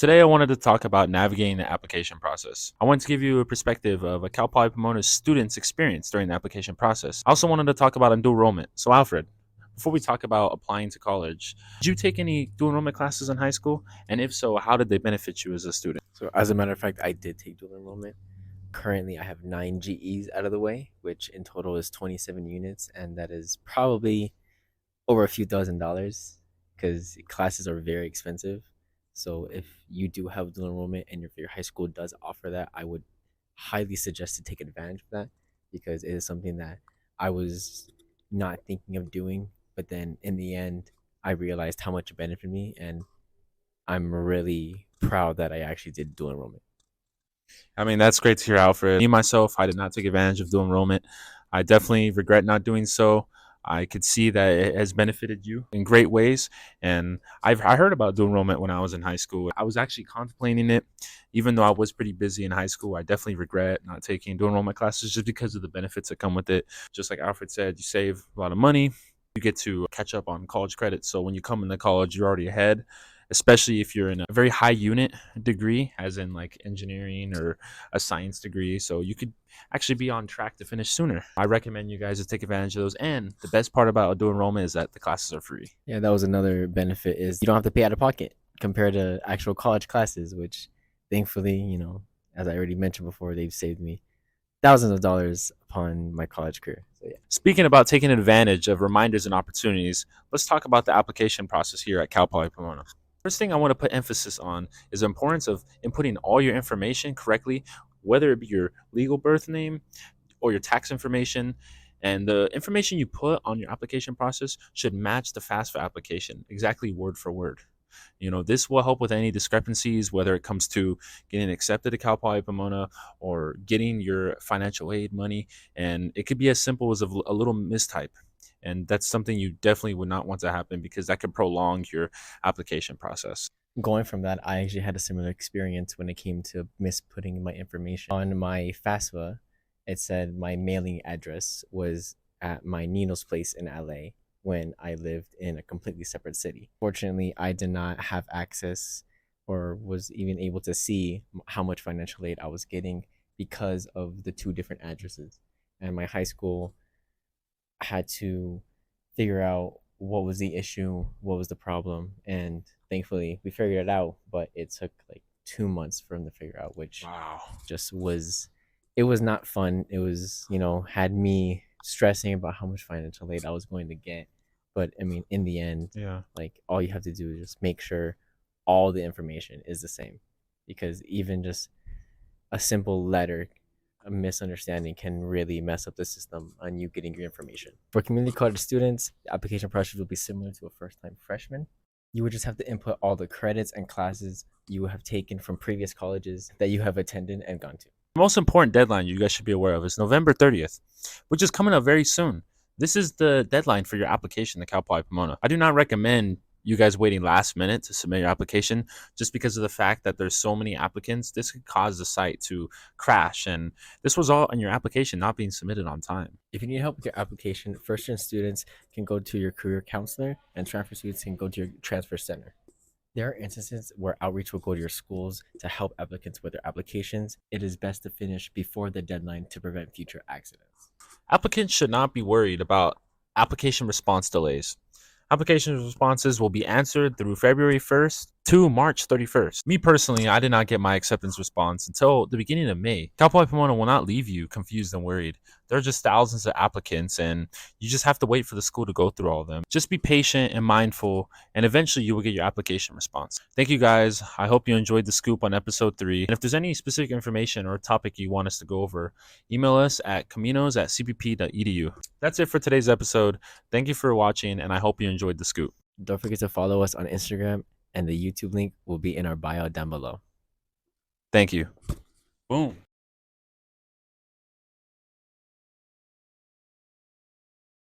Today, I wanted to talk about navigating the application process. I wanted to give you a perspective of a Cal Poly Pomona student's experience during the application process. I also wanted to talk about dual enrollment. So, Alfred, before we talk about applying to college, did you take any dual enrollment classes in high school? And if so, how did they benefit you as a student? So, as a matter of fact, I did take dual enrollment. Currently, I have 9 GEs out of the way, which in total is 27 units, and that is probably over a few $1,000 because classes are very expensive. So, if you do have dual enrollment and if your high school does offer that, I would highly suggest to take advantage of that because it is something that I was not thinking of doing, but then in the end, I realized how much it benefited me, and I'm really proud that I actually did dual enrollment. I mean, that's great to hear, Alfred. Me, myself, I did not take advantage of dual enrollment. I definitely regret not doing so. I could see that it has benefited you in great ways. And I heard about dual enrollment when I was in high school. I was actually contemplating it, even though I was pretty busy in high school. I definitely regret not taking dual enrollment classes just because of the benefits that come with it. Just like Alfred said, you save a lot of money. You get to catch up on college credits. So when you come into college, you're already ahead, especially if you're in a very high unit degree, as in like engineering or a science degree. So you could actually be on track to finish sooner. I recommend you guys to take advantage of those. And the best part about dual enrollment is that the classes are free. Yeah, that was another benefit is you don't have to pay out of pocket compared to actual college classes, which thankfully, as I already mentioned before, they've saved me thousands of dollars upon my college career. So yeah. Speaking about taking advantage of reminders and opportunities, let's talk about the application process here at Cal Poly Pomona. First thing I want to put emphasis on is the importance of inputting all your information correctly, whether it be your legal birth name or your tax information. And the information you put on your application process should match the FAFSA application exactly word for word. This will help with any discrepancies, whether it comes to getting accepted to Cal Poly Pomona or getting your financial aid money. And it could be as simple as a little mistype. And that's something you definitely would not want to happen because that could prolong your application process. Going from that, I actually had a similar experience when it came to misputting my information. On my FAFSA, it said my mailing address was at my Nino's place in LA when I lived in a completely separate city. Fortunately, I did not have access or was even able to see how much financial aid I was getting because of the two different addresses. And my high school had to figure out what was the issue, what was the problem, and thankfully we figured it out. But it took like 2 months for him to figure out, which Wow. just was it was not fun. It was had me stressing about how much financial aid I was going to get. But I mean, in the end, Yeah. like all you have to do is just make sure all the information is the same, because even just a simple letter, a misunderstanding can really mess up the system on you getting your information. For community college students, the application process will be similar to a first time freshman. You would just have to input all the credits and classes you have taken from previous colleges that you have attended and gone to. The most important deadline you guys should be aware of is November 30th, which is coming up very soon. This is the deadline for your application to Cal Poly Pomona. I do not recommend you guys waiting last minute to submit your application just because of the fact that there's so many applicants. This could cause the site to crash, and this was all in your application not being submitted on time. If you need help with your application, first year students can go to your career counselor and transfer students can go to your transfer center. There are instances where outreach will go to your schools to help applicants with their applications. It is best to finish before the deadline to prevent future accidents. Applicants should not be worried about application response delays. Application responses will be answered through February 1st to March 31st. Me personally, I did not get my acceptance response until the beginning of May. Cal Poly Pomona will not leave you confused and worried. There are just thousands of applicants, and you just have to wait for the school to go through all of them. Just be patient and mindful, and eventually you will get your application response. Thank you guys. I hope you enjoyed the scoop on episode 3. And if there's any specific information or topic you want us to go over, email us at caminos@cpp.edu. That's it for today's episode. Thank you for watching, and I hope you enjoyed the scoop. Don't forget to follow us on Instagram, and the YouTube link will be in our bio down below. Thank you. Boom.